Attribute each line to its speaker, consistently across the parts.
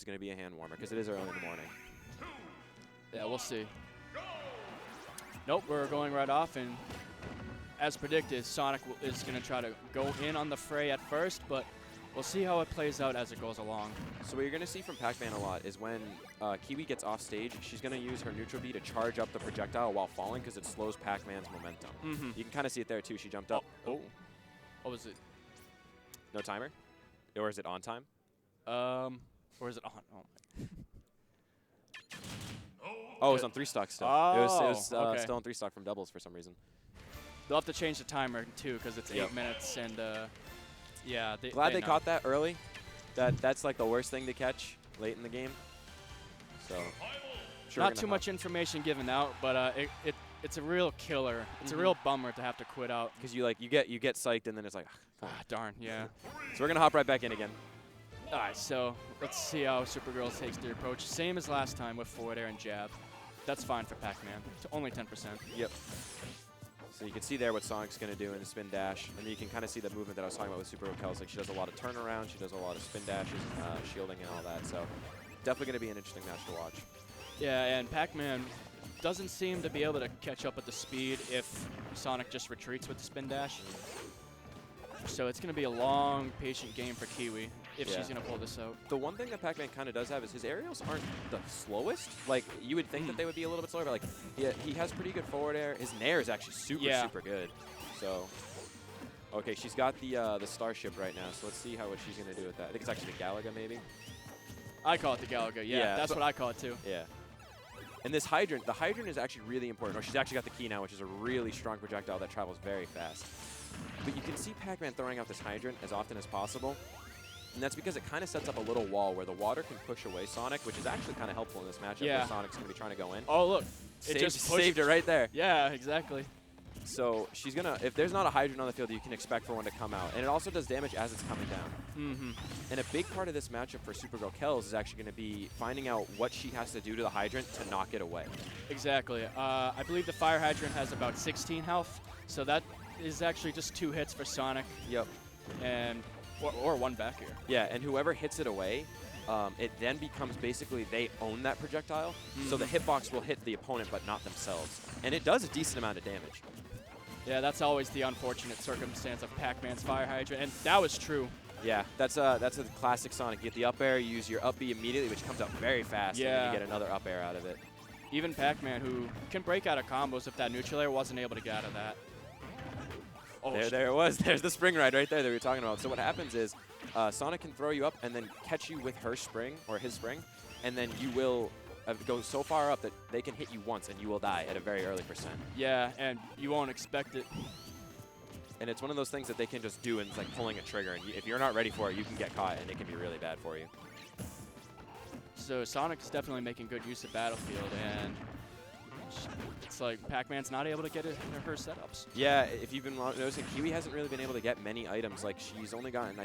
Speaker 1: going to be a hand warmer because it is early in the morning.
Speaker 2: Yeah, we'll see. Nope, we're going right off, and as predicted, Sonic is going to try to go in on the fray at first, but we'll see how it plays out as it goes along.
Speaker 1: So what you're going to see from Pac-Man a lot is when Kiwi gets off stage, she's going to use her neutral B to charge up the projectile while falling because it slows Pac-Man's momentum. You can kind of see it there too. She jumped up.
Speaker 2: Oh. What was it?
Speaker 1: No timer? Or is it on time?
Speaker 2: Or is it on? Oh, my.
Speaker 1: Oh, it was on 3-stock still.
Speaker 2: Oh,
Speaker 1: it was
Speaker 2: okay.
Speaker 1: still on 3-stock from doubles for some reason.
Speaker 2: They'll have to change the timer too because it's 8 minutes, and yeah.
Speaker 1: Glad they caught that early. That's like the worst thing to catch late in the game. So, sure,
Speaker 2: not too much information given out, but it's a real killer. It's a real bummer to have to quit out
Speaker 1: because you get psyched and then it's like,
Speaker 2: darn, yeah.
Speaker 1: So we're gonna hop right back in again.
Speaker 2: All right, so let's see how SuperGirls takes the approach. Same as last time with forward air and jab. That's fine for Pac-Man. It's only 10%.
Speaker 1: Yep. So you can see there what Sonic's going to do in the spin dash. And then you can kind of see the movement that I was talking about with SuperGirlKels. Like she does a lot of turnaround, she does a lot of spin dashes, shielding and all that. So definitely going to be an interesting match to watch.
Speaker 2: Yeah, and Pac-Man doesn't seem to be able to catch up with the speed if Sonic just retreats with the spin dash. So it's going to be a long, patient game for Kiwi if she's going to pull this out.
Speaker 1: The one thing that Pac-Man kind of does have is his aerials aren't the slowest. Like, you would think that they would be a little bit slower, but like, yeah, he has pretty good forward air. His nair is actually super good. So, okay, she's got the Starship right now, so let's see what she's going to do with that. I think it's actually the Galaga, maybe?
Speaker 2: I call it the Galaga, yeah. That's what I call it, too.
Speaker 1: Yeah. And this hydrant, the hydrant is actually really important. Oh, she's actually got the key now, which is a really strong projectile that travels very fast. But you can see Pac-Man throwing out this hydrant as often as possible. And that's because it kind of sets up a little wall where the water can push away Sonic, which is actually kind of helpful in this matchup where Sonic's going to be trying to go in.
Speaker 2: Oh, look.
Speaker 1: It just saved it right there.
Speaker 2: Yeah, exactly.
Speaker 1: So she's going to, if there's not a hydrant on the field, you can expect for one to come out. And it also does damage as it's coming down. And a big part of this matchup for SuperGirlKels is actually going to be finding out what she has to do to the hydrant to knock it away.
Speaker 2: Exactly. I believe the fire hydrant has about 16 health. So that is actually just 2 hits for Sonic.
Speaker 1: Yep.
Speaker 2: And or one back here.
Speaker 1: Yeah, and whoever hits it away, it then becomes basically they own that projectile. So the hitbox will hit the opponent but not themselves. And it does a decent amount of damage.
Speaker 2: Yeah, that's always the unfortunate circumstance of Pac-Man's fire hydrant, and that was true.
Speaker 1: Yeah, that's a classic Sonic. You get the up air, you use your up B immediately, which comes up very fast, and then you get another up air out of it.
Speaker 2: Even Pac-Man, who can break out of combos if that neutral air, wasn't able to get out of that.
Speaker 1: Oh, there it was. There's the spring ride right there that we were talking about. So what happens is Sonic can throw you up and then catch you with her spring, or his spring, and then you will go so far up that they can hit you once and you will die at a very early %.
Speaker 2: Yeah, and you won't expect it.
Speaker 1: And it's one of those things that they can just do, and it's like pulling a trigger. And if you're not ready for it, you can get caught, and it can be really bad for you.
Speaker 2: So Sonic's definitely making good use of Battlefield, and it's like Pac-Man's not able to get her setups.
Speaker 1: Yeah, if you've been noticing, Kiwi hasn't really been able to get many items. Like, she's only gotten,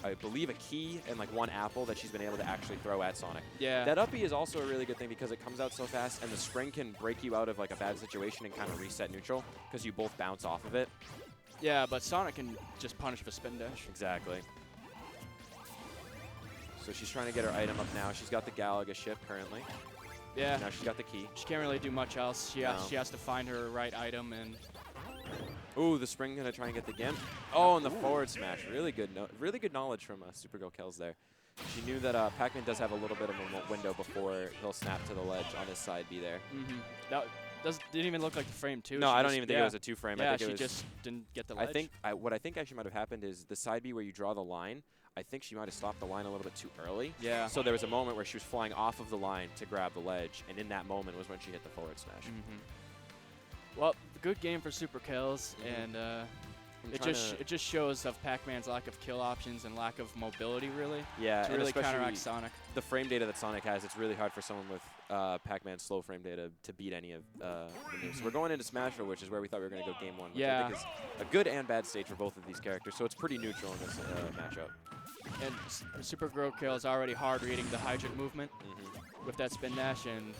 Speaker 1: I believe, a key and like 1 apple that she's been able to actually throw at Sonic.
Speaker 2: Yeah.
Speaker 1: That up B is also a really good thing because it comes out so fast, and the spring can break you out of like a bad situation and kind of reset neutral because you both bounce off of it.
Speaker 2: Yeah, but Sonic can just punish the spin dash.
Speaker 1: Exactly. So she's trying to get her item up now. She's got the Galaga ship currently.
Speaker 2: Yeah.
Speaker 1: Now she's got the key.
Speaker 2: She can't really do much else. She has to find her right item and.
Speaker 1: Ooh, the spring gonna try and get the Gimp. Oh, and the forward smash. Really good knowledge from SuperGirlKels there. She knew that Pac-Man does have a little bit of a window before he'll snap to the ledge on his side B there.
Speaker 2: That didn't even look like the frame two.
Speaker 1: No, I don't even think it was a 2-frame.
Speaker 2: Yeah,
Speaker 1: I think
Speaker 2: she just didn't get the ledge.
Speaker 1: What I think actually might have happened is the side B where you draw the line. I think she might have stopped the line a little bit too early.
Speaker 2: Yeah.
Speaker 1: So there was a moment where she was flying off of the line to grab the ledge, and in that moment was when she hit the forward smash.
Speaker 2: Well, good game for SuperGirlKels, and it just shows of Pac-Man's lack of kill options and lack of mobility, really.
Speaker 1: Yeah,
Speaker 2: to really counteract Sonic.
Speaker 1: The frame data that Sonic has, it's really hard for someone with Pac-Man's slow frame data to beat any of the moves. So we're going into Smashville, which is where we thought we were going to go game 1, which I think is a good and bad stage for both of these characters. So it's pretty neutral in this matchup.
Speaker 2: And SuperGirlKels is already hard reading the hydrant movement with that spin dash, and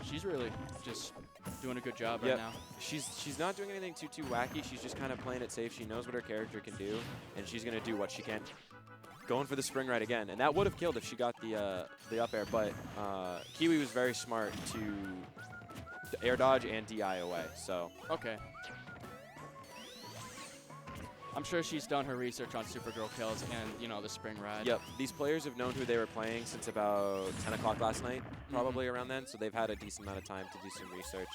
Speaker 2: she's really just doing a good job right now.
Speaker 1: She's not doing anything too wacky. She's just kind of playing it safe. She knows what her character can do, and she's going to do what she can. going for the spring right again. And that would have killed if she got the up air, but Kiwi was very smart to air dodge and DI away, so.
Speaker 2: Okay. I'm sure she's done her research on SuperGirlKels and, you know, the spring ride.
Speaker 1: Yep. These players have known who they were playing since about 10 o'clock last night, probably around then, so they've had a decent amount of time to do some research,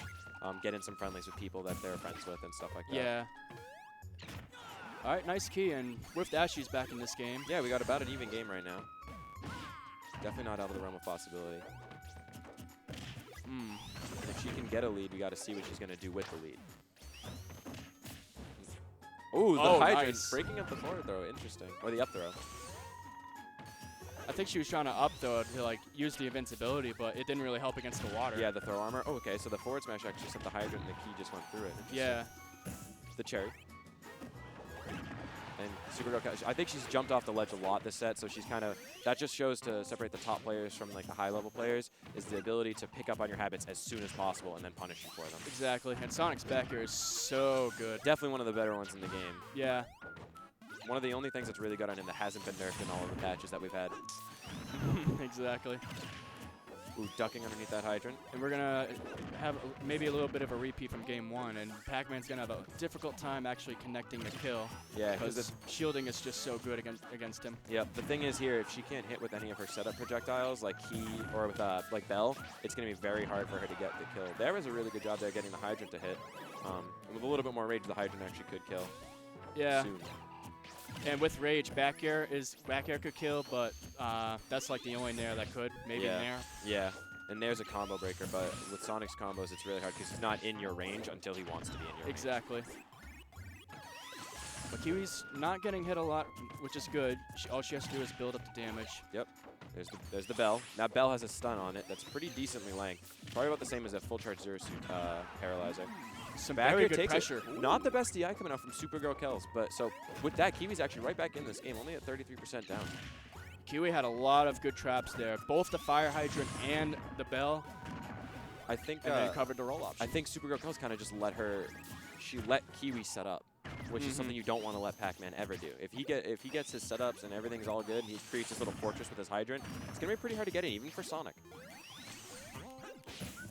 Speaker 1: get in some friendlies with people that they're friends with and stuff like that.
Speaker 2: Yeah. All right, nice key, and with that, she's back in this game.
Speaker 1: Yeah, we got about an even game right now. Definitely not out of the realm of possibility. And if she can get a lead, we got to see what she's going to do with the lead. Ooh, the hydrant
Speaker 2: nice.
Speaker 1: Breaking up the forward throw. Interesting. Or the up throw.
Speaker 2: I think she was trying to up throw to like use the invincibility, but it didn't really help against the water.
Speaker 1: Yeah, the throw armor. Oh, okay, so the forward smash actually set the hydrant and the key just went through it.
Speaker 2: Yeah.
Speaker 1: The cherry. And SuperGirlKels, I think she's jumped off the ledge a lot this set, so she's kind of, that just shows to separate the top players from like the high level players, is the ability to pick up on your habits as soon as possible and then punish you for them.
Speaker 2: Exactly, and Sonic's back here is so good.
Speaker 1: Definitely one of the better ones in the game.
Speaker 2: Yeah.
Speaker 1: One of the only things that's really good on him that hasn't been nerfed in all of the patches that we've had.
Speaker 2: Exactly.
Speaker 1: Ooh, ducking underneath that hydrant.
Speaker 2: And we're going to have maybe a little bit of a repeat from game one, and Pac-Man's going to have a difficult time actually connecting the kill.
Speaker 1: Yeah,
Speaker 2: because shielding is just so good against him.
Speaker 1: Yep, the thing is here, if she can't hit with any of her setup projectiles, like Key or with like Bell, it's going to be very hard for her to get the kill. There was a really good job there getting the hydrant to hit. And with a little bit more rage, the hydrant actually could kill.
Speaker 2: Yeah.
Speaker 1: Soon.
Speaker 2: And with rage, back air could kill, but that's like the only nair that could. Maybe nair.
Speaker 1: Yeah, and Nair's a combo breaker, but with Sonic's combos, it's really hard because he's not in your range until he wants to be in your range.
Speaker 2: Exactly. But Kiwi's not getting hit a lot, which is good. All she has to do is build up the damage.
Speaker 1: Yep. There's the Bell. Now Bell has a stun on it that's pretty decently lanked. Probably about the same as a full charge Zero Suit Paralyzer.
Speaker 2: Some
Speaker 1: Back
Speaker 2: very
Speaker 1: air
Speaker 2: good
Speaker 1: takes
Speaker 2: pressure.
Speaker 1: Not the best DI coming out from SuperGirlKels, but so with that, Kiwi's actually right back in this game, only at 33% down.
Speaker 2: Kiwi had a lot of good traps there, both the fire hydrant and the Bell.
Speaker 1: I think
Speaker 2: and then covered the roll option.
Speaker 1: I think SuperGirlKels kind of just let Kiwi set up, which is something you don't want to let Pac-Man ever do. If he gets his setups and everything's all good, and he creates this little fortress with his hydrant, it's gonna be pretty hard to get in, even for Sonic.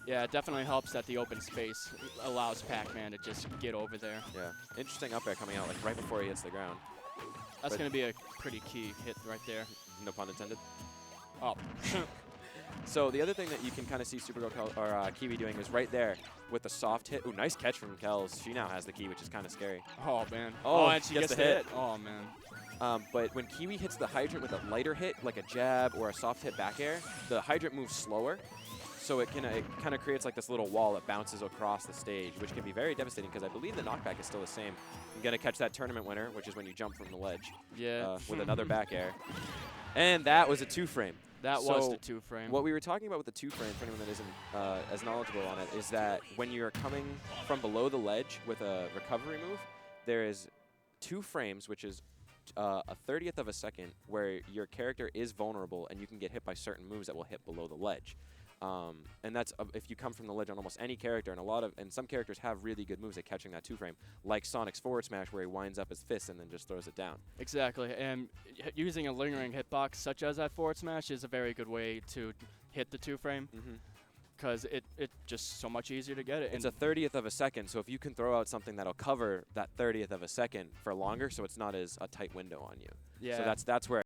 Speaker 2: Yeah, it definitely helps that the open space allows Pac-Man to just get over there.
Speaker 1: Yeah, interesting up air coming out like right before he hits the ground.
Speaker 2: That's going to be a pretty key hit right there.
Speaker 1: No pun intended.
Speaker 2: Oh.
Speaker 1: So the other thing that you can kind of see SuperGirlKels or Kiwi doing is right there with the soft hit. Ooh, nice catch from Kels. She now has the key, which is kind of scary.
Speaker 2: Oh, man.
Speaker 1: Oh,
Speaker 2: and she gets the hit. Oh, man.
Speaker 1: But when Kiwi hits the hydrant with a lighter hit, like a jab or a soft hit back air, the hydrant moves slower. So it kind of creates like this little wall that bounces across the stage, which can be very devastating because I believe the knockback is still the same. I'm going to catch that tournament winner, which is when you jump from the ledge.
Speaker 2: Yeah.
Speaker 1: With another back air. And that was a 2-frame.
Speaker 2: That was the 2-frame.
Speaker 1: What we were talking about with the 2-frame, for anyone that isn't as knowledgeable on it, is that when you're coming from below the ledge with a recovery move, there is 2 frames, which is a 30th of a second, where your character is vulnerable and you can get hit by certain moves that will hit below the ledge. And that's if you come from the ledge on almost any character, and some characters have really good moves at catching that 2-frame, like Sonic's forward smash where he winds up his fist and then just throws it down.
Speaker 2: Exactly, and using a lingering hitbox such as that forward smash is a very good way to hit the 2-frame. Because it's just so much easier to get it.
Speaker 1: It's a 30th of a second, so if you can throw out something that'll cover that 30th of a second for longer, so it's not as a tight window on you.
Speaker 2: Yeah.
Speaker 1: So that's where